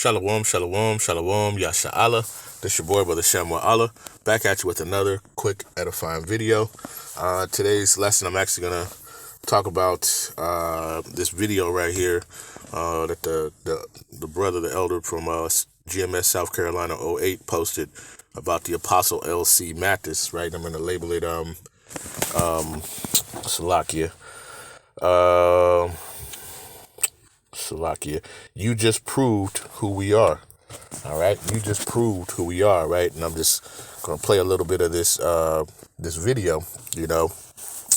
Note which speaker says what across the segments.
Speaker 1: Shalom, shalom, shalom, Yasha Allah. This your boy, Brother Shamwa Allah, back at you with another quick edifying video. Today's lesson, I'm actually going to talk about this video right here that the brother, the elder from GMS South Carolina 08 posted about the Apostle L.C. Mathis, right? I'm going to label it Salakia. Salakia, you just proved who we are. All right, you just proved who we are, right? And I'm just gonna play a little bit of this this video,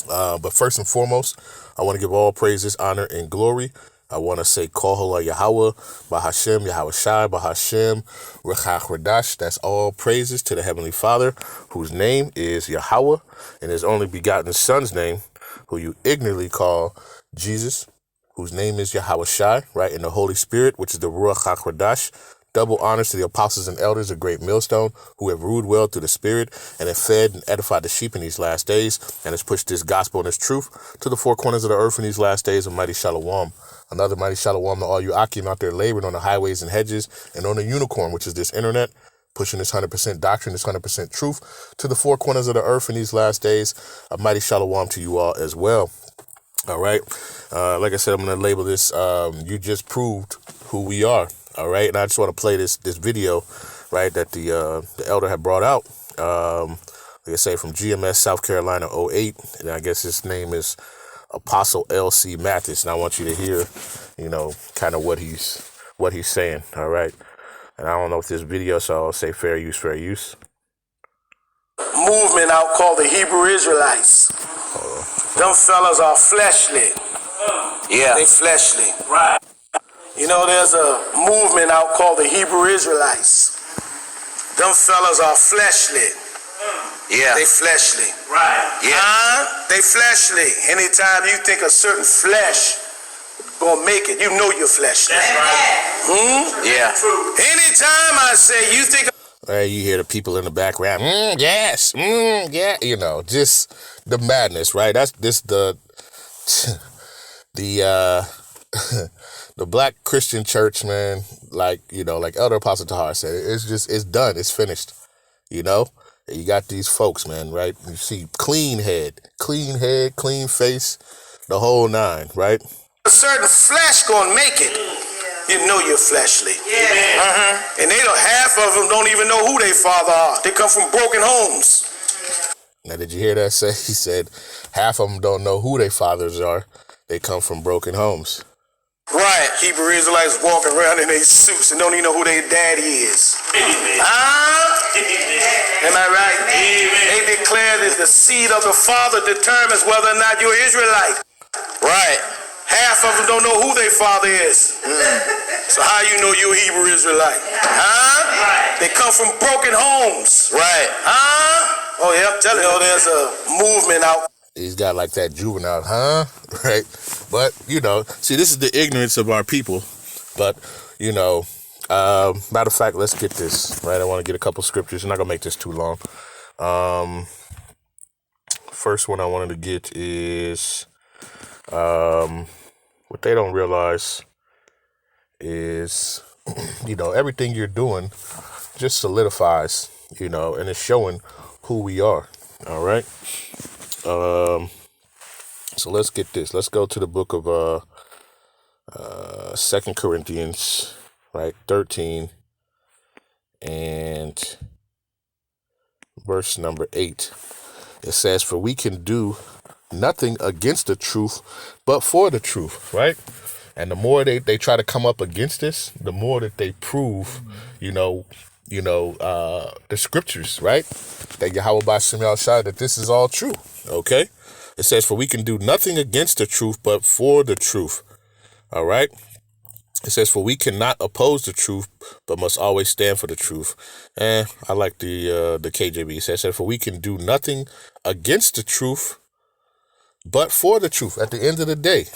Speaker 1: but first and foremost, I want to give all praises, honor, and glory. I want to say Halal Yahawah, Bahasham, Yahawashi, Bahasham, Qadash. That's all praises to the Heavenly Father, whose name is Yahawah, and His only begotten Son's name, who you ignorantly call Jesus, whose name is Yahawashi, right? And the Holy Spirit, which is the Rawchaa Qadash. Double honors to the apostles and elders of Great Millstone, who have ruled well through the Spirit and have fed and edified the sheep in these last days, and has pushed this gospel and this truth to the four corners of the earth in these last days. A mighty shalom. Another mighty shalom to all you Akim out there laboring on the highways and hedges and on the unicorn, which is this internet, pushing this 100% doctrine, this 100% truth to the four corners of the earth in these last days. A mighty shalom to you all as well. All right. Like I said, I'm going to label this, you just proved who we are. All right. And I just want to play this video, right, that the elder had brought out, like I say, from GMS South Carolina 08. And I guess his name is Apostle L.C. Mathis. And I want you to hear, kind of what he's saying. All right. And I don't know if this video, so I'll say fair use, fair use.
Speaker 2: Movement out called the Hebrew Israelites. Them fellas are fleshly.
Speaker 3: Yeah.
Speaker 2: They fleshly. Right. There's a movement out called the Hebrew Israelites. Them fellas are fleshly.
Speaker 3: Yeah.
Speaker 2: They fleshly.
Speaker 3: Right. Yeah.
Speaker 2: They fleshly. Anytime you think a certain flesh gonna make it, you know you're fleshly.
Speaker 3: That's right. Yeah.
Speaker 2: Anytime I say you think
Speaker 1: you hear the people in the background, yes, yeah, just the madness, right? That's this the Black Christian church, man. Like Elder Apostle Tahar said, it's done, it's finished. You got these folks, man, right? You see clean head, clean face, the whole nine, right?
Speaker 2: A certain flesh gonna make it. You know you're fleshly. Yeah. And half of them don't even know who their father are. They come from broken homes.
Speaker 1: Now, did you hear that say? He said half of them don't know who their fathers are. They come from broken homes.
Speaker 2: Right. Hebrew Israelites walking around in their suits and don't even know who their daddy is. Am I right? They declare that the seed of the father determines whether or not you're Israelite.
Speaker 3: Right.
Speaker 2: Half of them don't know who their father is. So how you know you're a Hebrew Israelite?
Speaker 3: Right.
Speaker 2: They come from broken homes.
Speaker 3: Right.
Speaker 2: Oh yeah, I'm telling you, there's a movement out.
Speaker 1: He's got like that juvenile, right? But see, this is the ignorance of our people. But matter of fact, let's get this right. I want to get a couple scriptures. I'm not gonna make this too long. First one I wanted to get is what they don't realize is, everything you're doing just solidifies, and it's showing who we are. All right. So let's get this. Let's go to the book of 2 Corinthians, right, 13 and verse number 8. It says, "For we can do nothing against the truth, but for the truth," right? And the more they try to come up against this, the more that they prove, the scriptures, right? That Yahawah Bahasham Yahawashi, that this is all true. Okay. It says, "For we can do nothing against the truth, but for the truth." All right. It says, "For we cannot oppose the truth, but must always stand for the truth." I like the KJVA. It says, "For we can do nothing against the truth, but for the truth." At the end of the day,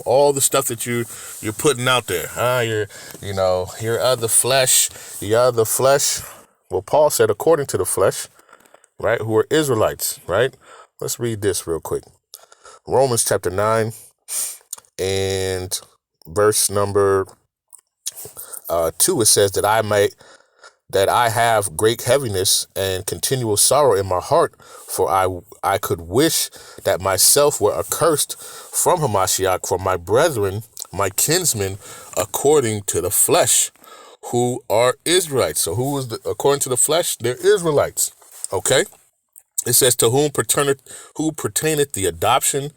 Speaker 1: all the stuff that you're putting out there, you're of the flesh, Well, Paul said, according to the flesh, right, who are Israelites, right? Let's read this real quick. Romans chapter 9 and verse number 2, it says that I have great heaviness and continual sorrow in my heart, for I could wish that myself were accursed from Hamashiach for my brethren, my kinsmen, according to the flesh, who are Israelites. So who is according to the flesh? They're Israelites. Okay. It says, to who pertaineth the adoption,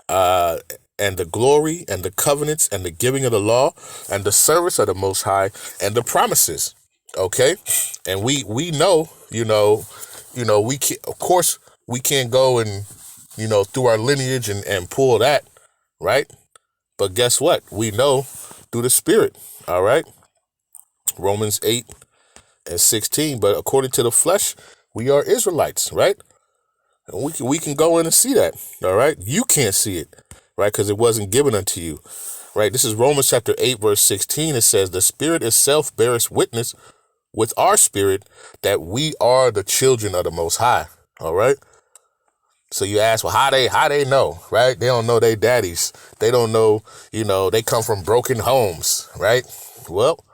Speaker 1: and the glory and the covenants and the giving of the law and the service of the Most High and the promises. Okay. And we know, we can't, of course we can't go and, through our lineage and pull that. Right. But guess what? We know through the Spirit. All right. Romans 8:16. But according to the flesh, we are Israelites. Right. And we can go in and see that. All right. You can't see it. Right. Because it wasn't given unto you. Right. This is Romans chapter 8:16. It says, the Spirit itself beareth witness with our spirit that we are the children of the Most High. All right. So you ask, well, how they know, right? They don't know their daddies. They don't know, they come from broken homes, right? Well,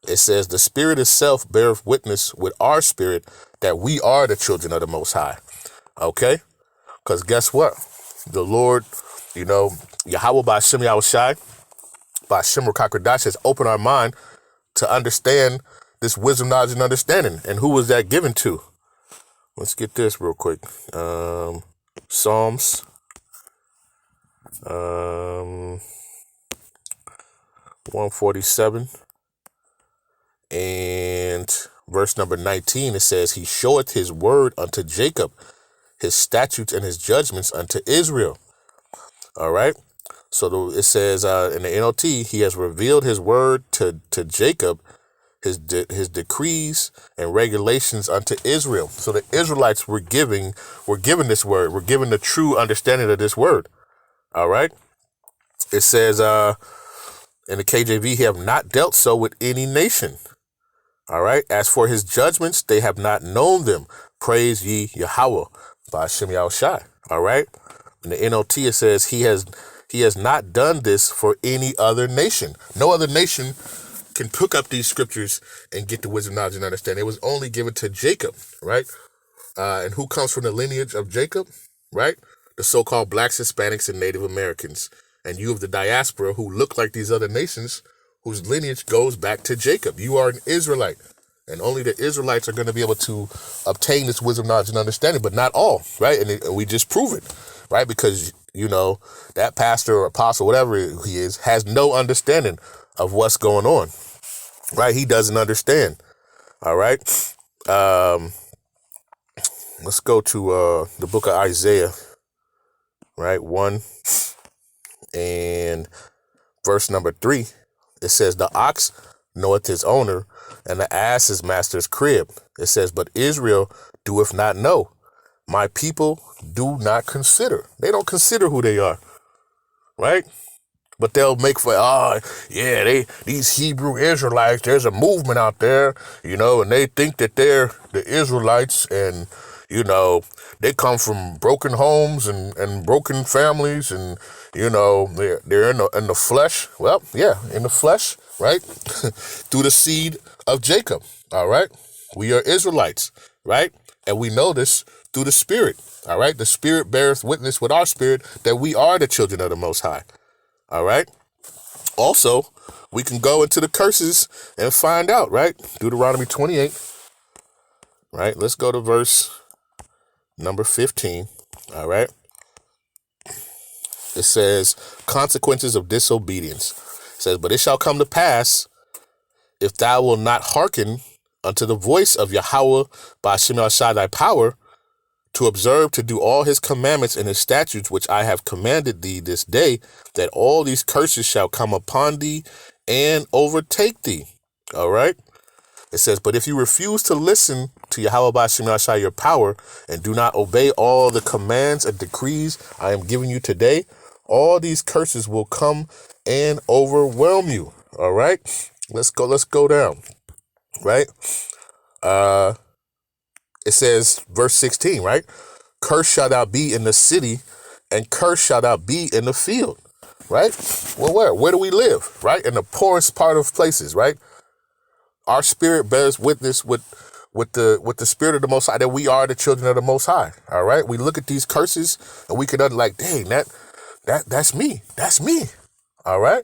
Speaker 1: it says the Spirit itself beareth witness with our spirit that we are the children of the Most High. Okay? Because guess what? The Lord, Yahawah Bahasham Yahawashi, Bahasham Qadash has opened our mind to understand this wisdom, knowledge, and understanding. And who was that given to? Let's get this real quick. Psalms 147 and verse number 19. It says, he showeth his word unto Jacob, his statutes and his judgments unto Israel. All right. So it says in the NLT, he has revealed his word to Jacob, his decrees and regulations unto Israel. So the Israelites were given this word. We're given the true understanding of this word. All right. It says in the KJV, he have not dealt so with any nation. All right. As for his judgments, they have not known them. Praise ye Yahawah by Hashem Yahawashi. All right. In the NLT, it says he has not done this for any other nation. No other nation can pick up these scriptures and get the wisdom, knowledge, and understanding. It was only given to Jacob, right? And who comes from the lineage of Jacob, right? The so-called blacks, Hispanics, and Native Americans. And you of the diaspora who look like these other nations whose lineage goes back to Jacob. You are an Israelite. And only the Israelites are going to be able to obtain this wisdom, knowledge, and understanding, but not all, right? And we just prove it, right? Because, that pastor or apostle, whatever he is, has no understanding of what's going on, right? He doesn't understand. All right. Let's go to the book of Isaiah, right? 1 and verse number 3. It says, the ox knoweth his owner, and the ass his master's crib. It says, but Israel doeth not know. My people do not consider. They don't consider who they are, right? But they'll make for, these Hebrew Israelites, there's a movement out there, and they think that they're the Israelites and, they come from broken homes and broken families and, they're in the flesh. Well, yeah, in the flesh, right? Through the seed of Jacob, all right? We are Israelites, right? And we know this through the Spirit, all right? The Spirit beareth witness with our spirit that we are the children of the Most High. All right. Also, we can go into the curses and find out, right? Deuteronomy 28. Right. Let's go to verse number 15. All right. It says consequences of disobedience. It says, but it shall come to pass if thou wilt not hearken unto the voice of Yahawah by Hashem Yahawashi thy power, to observe to do all his commandments and his statutes, which I have commanded thee this day, that all these curses shall come upon thee and overtake thee. All right. It says, but if you refuse to listen to Yahawah by Hashem Yahawashi your power, and do not obey all the commands and decrees I am giving you today, all these curses will come and overwhelm you. All right. Let's go down. Right. It says, verse 16, right? Cursed shalt thou be in the city, and cursed shalt thou be in the field. right? Well, where do we live, right? In the poorest part of places, right? Our spirit bears witness with the spirit of the Most High that we are the children of the Most High. All right, we look at these curses and we could like, dang, that's me. That's me. All right.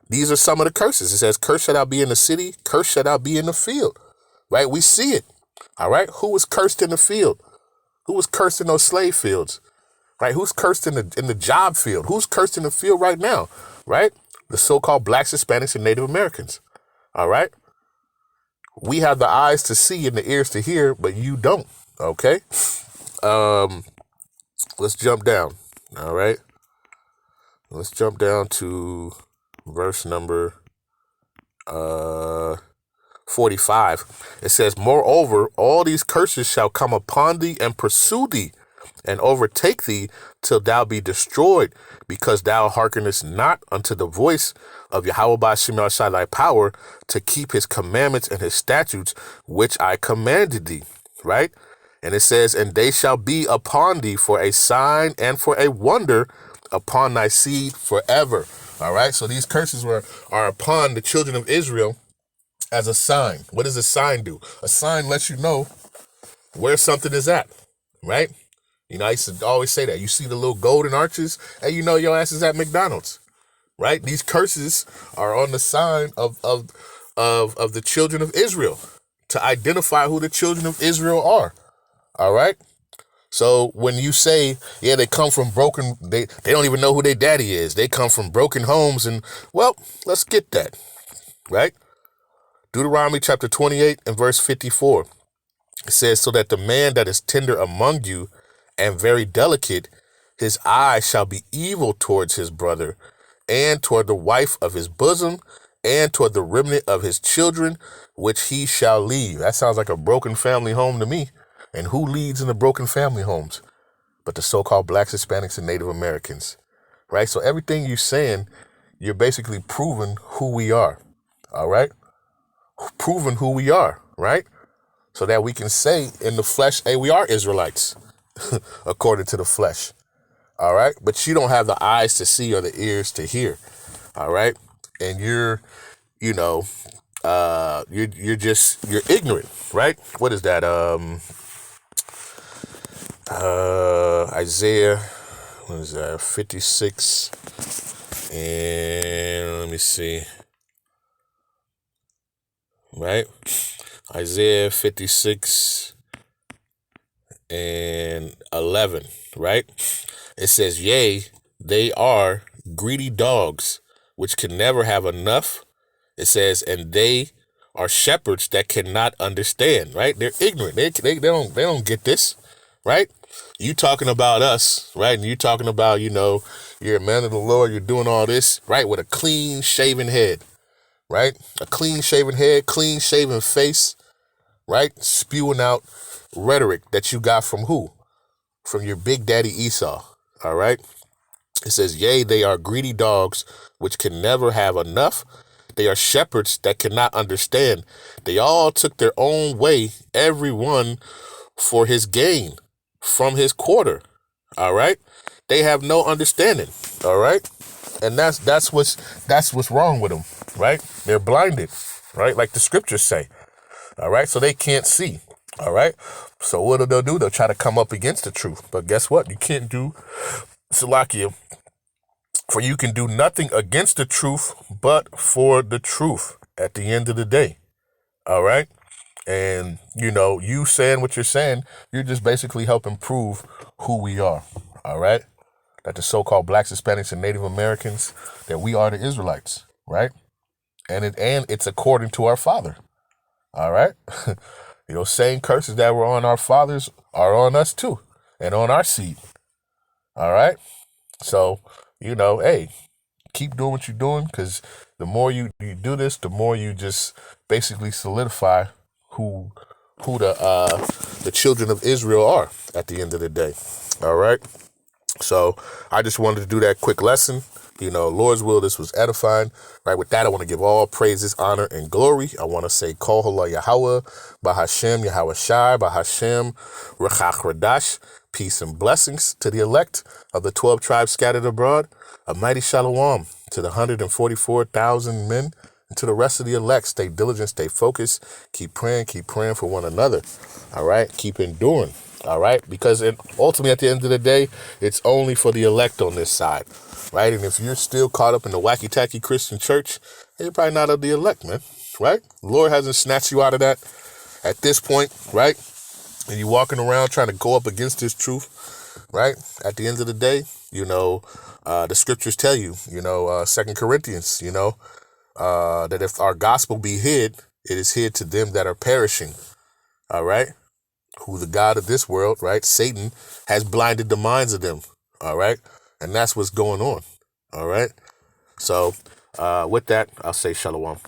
Speaker 1: These are some of the curses. It says, "Cursed shall thou be in the city, cursed shall thou be in the field." Right? We see it. All right. Who was cursed in the field? Who was cursed in those slave fields? Right? Who's cursed in the job field? Who's cursed in the field right now? Right? The so-called blacks, Hispanics, and Native Americans. All right. We have the eyes to see and the ears to hear, but you don't. Okay. Let's jump down. All right. Let's jump down to verse number 45. It says, "Moreover, all these curses shall come upon thee and pursue thee and overtake thee till thou be destroyed, because thou hearkenest not unto the voice of Yahawah Bahasham Rawchaa thy power, to keep his commandments and his statutes, which I commanded thee." Right? And it says, "And they shall be upon thee for a sign and for a wonder upon thy seed forever." All right. So these curses are upon the children of Israel as a sign. What does a sign do? A sign lets you know where something is at. Right? You know, I used to always say that. You see the little golden arches, and you know your ass is at McDonald's. Right? These curses are on the sign of the children of Israel to identify who the children of Israel are. All right? So when you say, yeah, they come from broken, they don't even know who their daddy is. They come from broken homes, and well, let's get that. Right? Deuteronomy chapter 28 and verse 54. It says, "So that the man that is tender among you and very delicate, his eye shall be evil towards his brother, and toward the wife of his bosom, and toward the remnant of his children, which he shall leave." That sounds like a broken family home to me. And who leads in the broken family homes? But the so-called blacks, Hispanics, and Native Americans. Right? So everything you're saying, you're basically proving who we are. All right? Proving who we are. Right? So that we can say in the flesh, hey, we are Israelites, according to the flesh. All right? But you don't have the eyes to see or the ears to hear. All right? And you're ignorant, right? What is that? Isaiah, what is that? 56. And let me see. Right? Isaiah 56 and 11, right? It says, "Yea, they are greedy dogs, which can never have enough." It says, "And they are shepherds that cannot understand." Right? They're ignorant. They don't get this. Right? You talking about us, right? And you talking about, you're a man of the Lord, you're doing all this, right? With a clean shaven head, right? A clean shaven head, clean shaven face, right? Spewing out rhetoric that you got from who? From your big daddy Esau. All right. It says, "Yea, they are greedy dogs, which can never have enough. They are shepherds that cannot understand. They all took their own way, every one for his gain from his quarter." All right. They have no understanding. All right. And that's what's wrong with them. Right. They're blinded. Right. Like the scriptures say. All right. So they can't see. All right. So what they'll do, they'll try to come up against the truth. But guess what? You can't do, Salakia, for you can do nothing against the truth, but for the truth at the end of the day. All right. And, you saying what you're saying, you're just basically helping prove who we are. All right. That the so-called blacks, Hispanics, and Native Americans, that we are the Israelites. Right. And it's according to our Father. All right. Same curses that were on our fathers are on us too, and on our seed. All right. So, hey, keep doing what you're doing, because the more you do this, the more you just basically solidify who the children of Israel are at the end of the day. All right. So I just wanted to do that quick lesson. Lord's will, this was edifying. Right. With that, I want to give all praises, honor, and glory. I want to say, Kol Halal Yahawah, Bahasham, Yahawashi, Bahasham, Qadash. Peace and blessings to the elect of the 12 tribes scattered abroad. A mighty shalom to the 144,000 men and to the rest of the elect. Stay diligent, stay focused, keep praying for one another. All right, keep enduring. All right, because ultimately at the end of the day, it's only for the elect on this side, right? And if you're still caught up in the wacky-tacky Christian church, you're probably not of the elect, man, right? The Lord hasn't snatched you out of that at this point, right? And you're walking around trying to go up against this truth, right? At the end of the day, the scriptures tell you, 2 Corinthians, that if our gospel be hid, it is hid to them that are perishing, all right? Who the God of this world, right? Satan has blinded the minds of them, all right? And that's what's going on, all right? So with that, I'll say shalom.